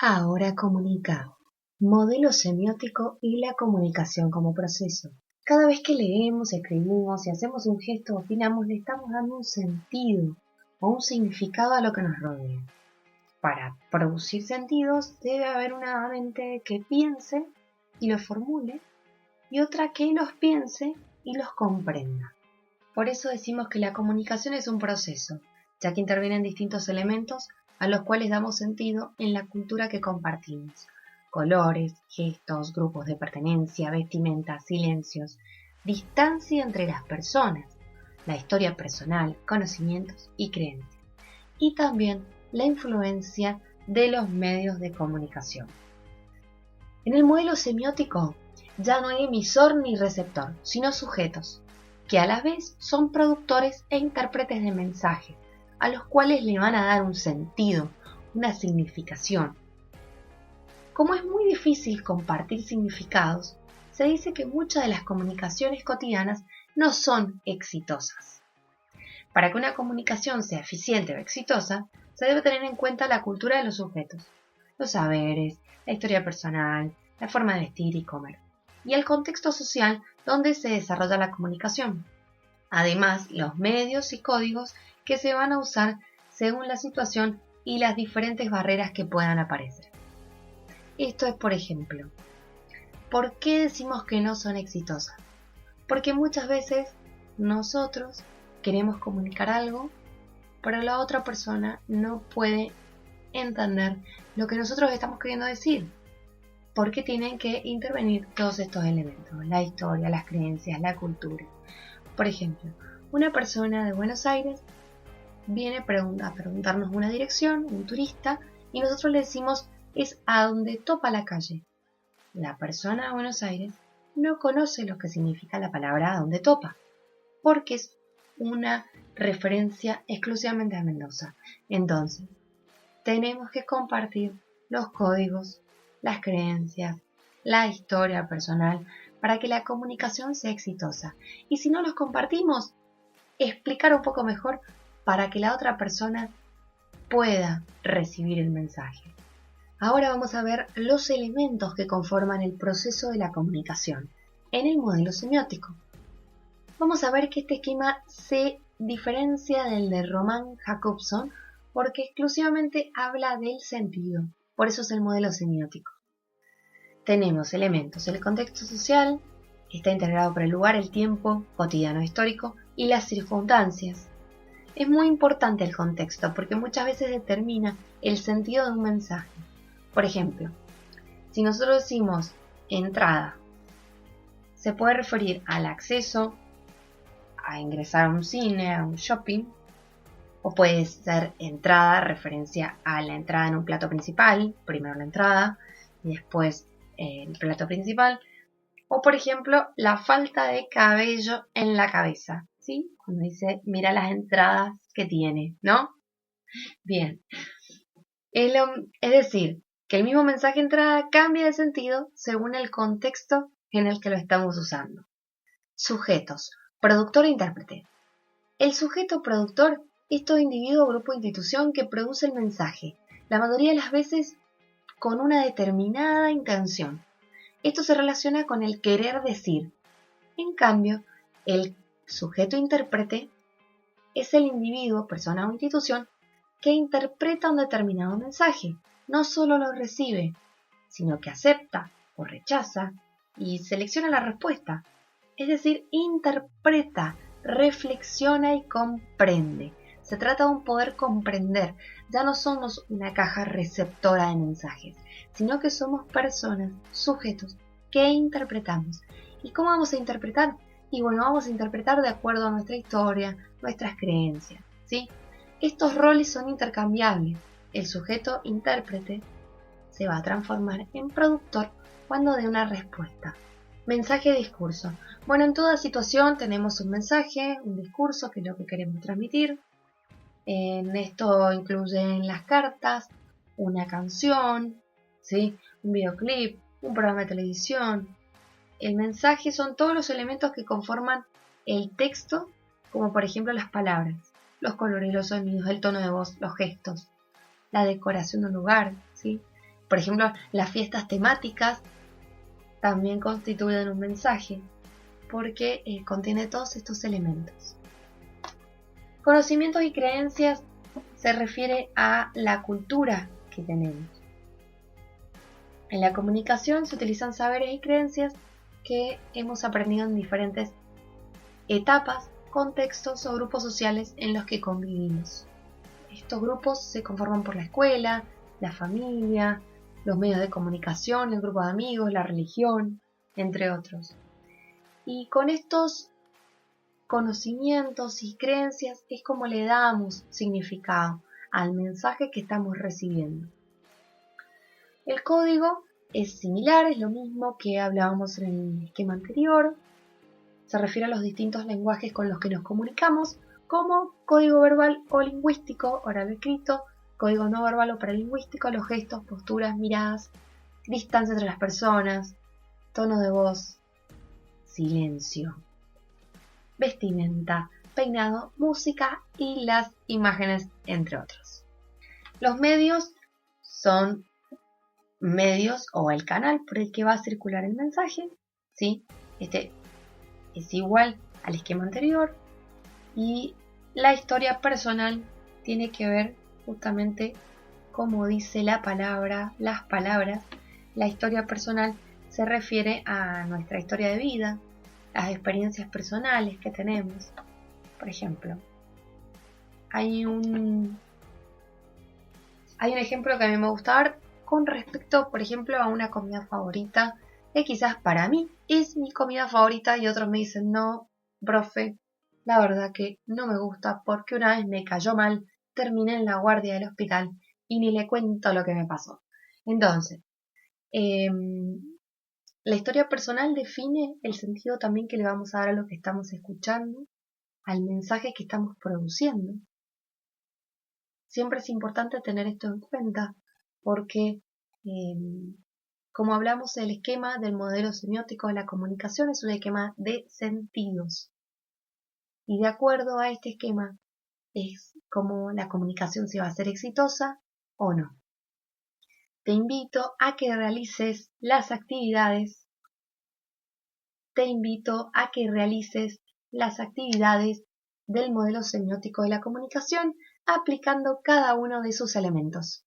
Ahora comunica. Modelo semiótico y la comunicación como proceso. Cada vez que leemos, escribimos y hacemos un gesto, opinamos, le estamos dando un sentido o un significado a lo que nos rodea. Para producir sentidos debe haber una mente que piense y los formule y otra que los piense y los comprenda. Por eso decimos que la comunicación es un proceso, ya que intervienen distintos elementos a los cuales damos sentido en la cultura que compartimos. Colores, gestos, grupos de pertenencia, vestimentas, silencios, distancia entre las personas, la historia personal, conocimientos y creencias. Y también la influencia de los medios de comunicación. En el modelo semiótico ya no hay emisor ni receptor, sino sujetos, que a la vez son productores e intérpretes de mensajes, a los cuales le van a dar un sentido, una significación. Como es muy difícil compartir significados, se dice que muchas de las comunicaciones cotidianas no son exitosas. Para que una comunicación sea eficiente o exitosa, se debe tener en cuenta la cultura de los sujetos, los saberes, la historia personal, la forma de vestir y comer, y el contexto social donde se desarrolla la comunicación. Además, los medios y códigos que se van a usar según la situación y las diferentes barreras que puedan aparecer. Esto es, por ejemplo, ¿por qué decimos que no son exitosas? Porque muchas veces nosotros queremos comunicar algo, pero la otra persona no puede entender lo que nosotros estamos queriendo decir. Porque tienen que intervenir todos estos elementos, la historia, las creencias, la cultura. Por ejemplo, una persona de Buenos Aires viene a preguntarnos una dirección, un turista, y nosotros le decimos es a donde topa la calle. La persona de Buenos Aires no conoce lo que significa la palabra a donde topa, porque es una referencia exclusivamente a Mendoza. Entonces, tenemos que compartir los códigos, las creencias, la historia personal para que la comunicación sea exitosa. Y si no los compartimos, explicar un poco mejor para que la otra persona pueda recibir el mensaje. Ahora vamos a ver los elementos que conforman el proceso de la comunicación en el modelo semiótico. Vamos a ver que este esquema se diferencia del de Roman Jakobson porque exclusivamente habla del sentido, por eso es el modelo semiótico. Tenemos elementos, el contexto social, que está integrado por el lugar, el tiempo, cotidiano histórico y las circunstancias. Es muy importante el contexto porque muchas veces determina el sentido de un mensaje. Por ejemplo, si nosotros decimos entrada, se puede referir al acceso a ingresar a un cine, a un shopping, o puede ser entrada, referencia a la entrada en un plato principal, primero la entrada y después el plato principal, o por ejemplo la falta de cabello en la cabeza, ¿sí? Cuando dice mira las entradas que tiene, ¿no? Bien, es decir, que el mismo mensaje entrada cambia de sentido según el contexto en el que lo estamos usando. Sujetos, productor e intérprete. El sujeto productor es todo individuo, grupo o institución que produce el mensaje, la mayoría de las veces con una determinada intención. Esto se relaciona con el querer decir. En cambio, el sujeto intérprete es el individuo, persona o institución que interpreta un determinado mensaje. No solo lo recibe, sino que acepta o rechaza y selecciona la respuesta. Es decir, interpreta, reflexiona y comprende. Se trata de un poder comprender. Ya no somos una caja receptora de mensajes, sino que somos personas, sujetos, que interpretamos. ¿Y cómo vamos a interpretar? Y bueno, vamos a interpretar de acuerdo a nuestra historia, nuestras creencias, ¿sí? Estos roles son intercambiables. El sujeto intérprete se va a transformar en productor cuando dé una respuesta. Mensaje-discurso. Bueno, en toda situación tenemos un mensaje, un discurso, que es lo que queremos transmitir. En esto incluyen las cartas, una canción, ¿sí? Un videoclip, un programa de televisión. El mensaje son todos los elementos que conforman el texto, como por ejemplo las palabras, los colores, los sonidos, el tono de voz, los gestos, la decoración de un lugar, ¿sí? Por ejemplo, las fiestas temáticas también constituyen un mensaje porque contiene todos estos elementos. Conocimientos y creencias se refiere a la cultura que tenemos. En la comunicación se utilizan saberes y creencias que hemos aprendido en diferentes etapas, contextos o grupos sociales en los que convivimos. Estos grupos se conforman por la escuela, la familia, los medios de comunicación, el grupo de amigos, la religión, entre otros. Y con estos conocimientos y creencias es como le damos significado al mensaje que estamos recibiendo. El código es similar, es lo mismo que hablábamos en el esquema anterior. Se refiere a los distintos lenguajes con los que nos comunicamos, como código verbal o lingüístico, oral o escrito, código no verbal o paralingüístico, los gestos, posturas, miradas, distancia entre las personas, tono de voz, silencio, vestimenta, peinado, música y las imágenes, entre otros. Los medios son medios o el canal por el que va a circular el mensaje, ¿sí? Este es igual al esquema anterior, y la historia personal tiene que ver justamente como dice la palabra, las palabras. La historia personal se refiere a nuestra historia de vida, las experiencias personales que tenemos. Por ejemplo, hay un ejemplo que a mí me gusta dar con respecto, por ejemplo, a una comida favorita, que quizás para mí es mi comida favorita y otros me dicen, no, profe, la verdad que no me gusta porque una vez me cayó mal, terminé en la guardia del hospital y ni le cuento lo que me pasó. Entonces, la historia personal define el sentido también que le vamos a dar a lo que estamos escuchando, al mensaje que estamos produciendo. Siempre es importante tener esto en cuenta porque, como hablamos, el esquema del modelo semiótico de la comunicación es un esquema de sentidos. Y de acuerdo a este esquema es como la comunicación se va a hacer exitosa o no. Te invito a que realices las actividades. Del modelo semiótico de la comunicación aplicando cada uno de sus elementos.